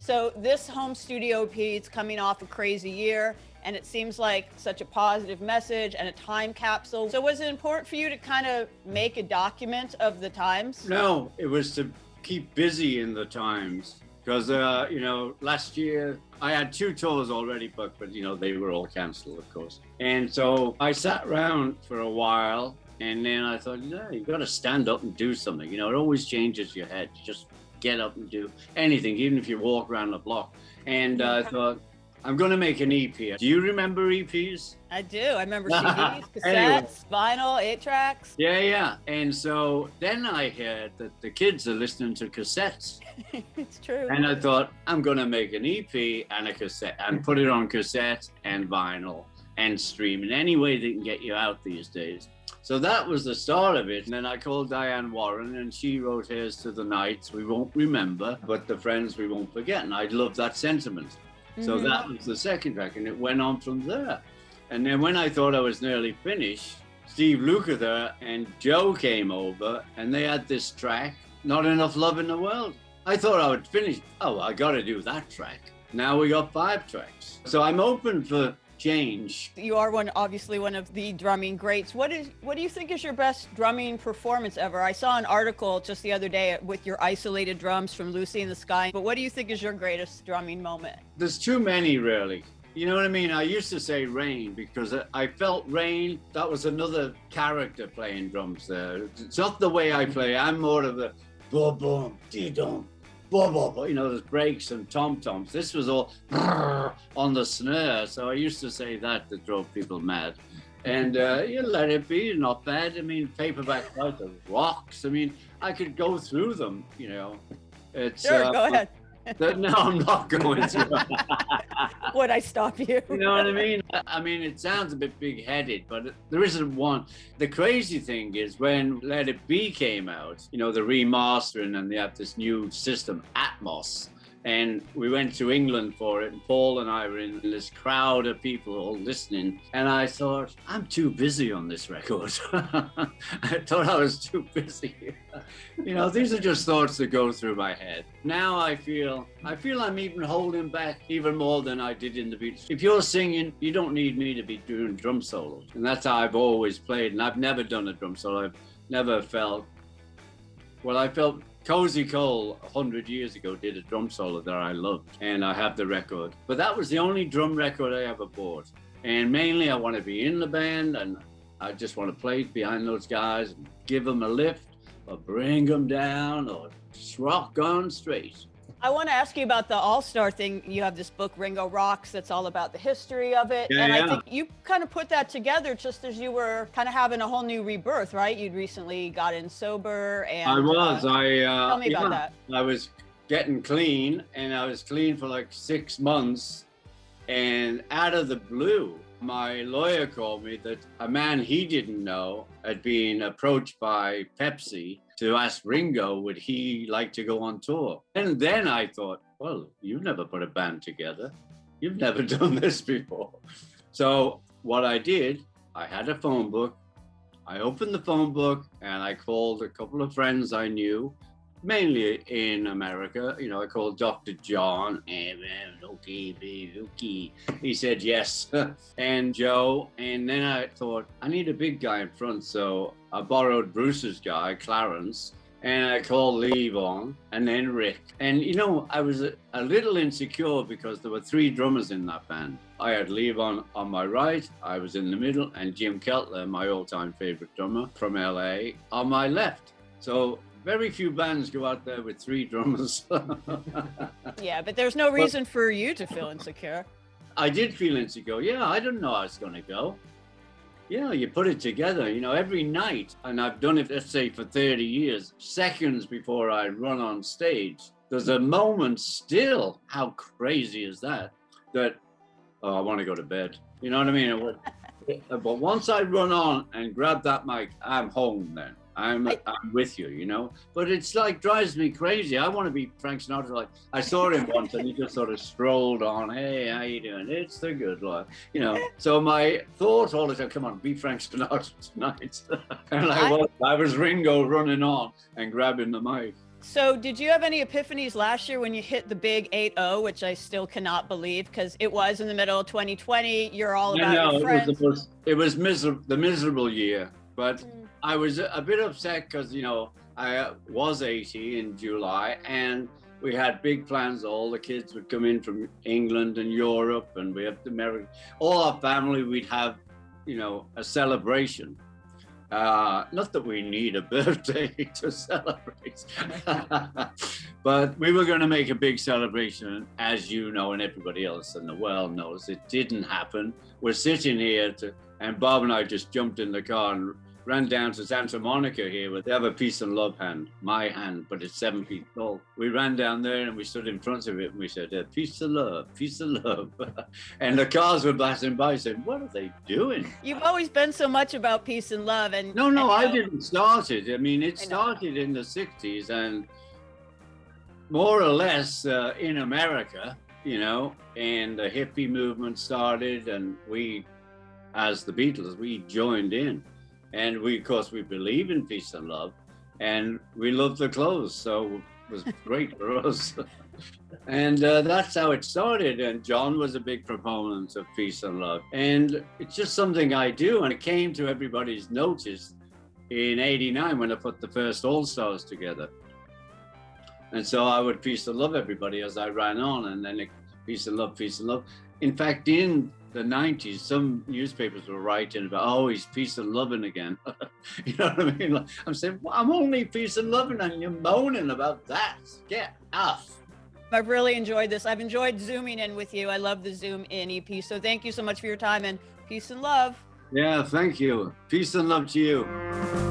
So this home studio EP is coming off a crazy year, and it seems like such a positive message and a time capsule. So was it important for you to kind of make a document of the times? No, it was to keep busy in the times. Because, last year I had 2 tours already booked, but, they were all canceled, of course. And so I sat around for a while, and then I thought, you've got to stand up and do something. It always changes your head. Just get up and do anything, even if you walk around the block. And I thought, I'm going to make an EP. Do you remember EPs? I do. I remember CDs, cassettes, vinyl, 8-tracks. Yeah. And so then I heard that the kids are listening to cassettes. It's true. And I thought, I'm going to make an EP and a cassette and put it on cassette and vinyl and streaming any way they can get you out these days. So that was the start of it. And then I called Diane Warren, and she wrote Here's to the Nights We Won't Remember, but the Friends We Won't Forget. And I love that sentiment. So that was the second track, and it went on from there. And then when I thought I was nearly finished, Steve Lukather and Joe came over, and they had this track, Not Enough Love in the World. I thought I would finish. Oh, I got to do that track. Now we got 5 tracks. So I'm open for change. You are obviously one of the drumming greats. What do you think is your best drumming performance ever? I saw an article just the other day with your isolated drums from Lucy in the Sky, but what do you think is your greatest drumming moment? There's too many, really. You know what I mean? I used to say Rain because I felt Rain, that was another character playing drums there. It's not the way I play. I'm more of the boom, boom, dee-dum. There's breaks and tom-toms. This was all on the snare. So I used to say that drove people mad. And you Let It Be, not bad. I mean, Paperback Writer rocks. I mean, I could go through them, It's, sure, go ahead. No, I'm not going to. Would I stop you? You know what I mean? I mean, it sounds a bit big-headed, but there isn't one. The crazy thing is when Let It Be came out, the remastering, and they have this new system, Atmos. And we went to England for it, and Paul and I were in this crowd of people all listening. And I thought, I'm too busy on this record. I thought I was too busy. These are just thoughts that go through my head. Now I feel I'm even holding back even more than I did in the beginning. If you're singing, you don't need me to be doing drum solos. And that's how I've always played. And I've never done a drum solo. I've never felt, I felt Cozy Cole 100 years ago did a drum solo that I loved, and I have the record. But that was the only drum record I ever bought. And mainly I want to be in the band, and I just want to play behind those guys and give them a lift or bring them down or rock on straight. I want to ask you about the All-Starr thing. You have this book, Ringo Rocks, that's all about the history of it. I think you kind of put that together just as you were kind of having a whole new rebirth, right? You'd recently gotten sober. And I was. Tell me about that. I was getting clean, and I was clean for like 6 months. And out of the blue, my lawyer called me that a man he didn't know had been approached by Pepsi to ask Ringo, would he like to go on tour? And then I thought, well, you've never put a band together. You've never done this before. So what I did, I had a phone book. I opened the phone book and I called a couple of friends I knew, mainly in America. I called Dr. John, okay. He said yes, and Joe. And then I thought, I need a big guy in front. So I borrowed Bruce's guy, Clarence, and I called Levon and then Rick. And I was a little insecure because there were 3 drummers in that band. I had Levon on my right, I was in the middle, and Jim Keltler, my all-time favorite drummer from LA, on my left. So very few bands go out there with 3 drummers. Yeah, but there's no reason for you to feel insecure. I did feel insecure. Yeah, I didn't know I was going to go. You put it together, every night, and I've done it, let's say, for 30 years, seconds before I run on stage, there's a moment still, how crazy is that, I want to go to bed. You know what I mean? But once I run on and grab that mic, I'm home then. I'm with you, But it's like drives me crazy. I want to be Frank Sinatra. Like I saw him once and he just sort of strolled on. Hey, how you doing? It's the good life, So my thought all the time, come on, be Frank Sinatra tonight. And I was Ringo running on and grabbing the mic. So did you have any epiphanies last year when you hit the big 8-0, which I still cannot believe because it was in the middle of 2020. You're all about your friends. It was the miserable year, but I was a bit upset because, you know, I was 80 in July and we had big plans. All the kids would come in from England and Europe, and we have America. All our family, we'd have, you know, a celebration. Not that we need a birthday to celebrate, but we were going to make a big celebration, as you know, and everybody else in the world knows. It didn't happen. We're sitting here and Bob and I just jumped in the car and ran down to Santa Monica here, where they have a peace and love hand, my hand, but it's 7 feet tall. We ran down there and we stood in front of it and we said, peace and love, peace and love. And the cars were passing by saying, what are they doing? You've always been so much about peace and love. No, I didn't start it. I mean, it started in the 60s and more or less in America, you know, and the hippie movement started and we, as the Beatles, we joined in. And we, of course, we believe in peace and love, and we love the clothes, so it was great for us. And that's how it started. And John was a big proponent of peace and love. And it's just something I do. And it came to everybody's notice in '89 when I put the first All-Stars together. And so I would peace and love everybody as I ran on, and then peace and love, peace and love. In fact, in the 90s, some newspapers were writing about, oh, he's peace and loving again. You know what I mean? Like, I'm saying, well, I'm only peace and loving and you're moaning about that. Get off. I've really enjoyed this. I've enjoyed zooming in with you. I love the Zoom in EP. So thank you so much for your time, and peace and love. Yeah, thank you. Peace and love to you.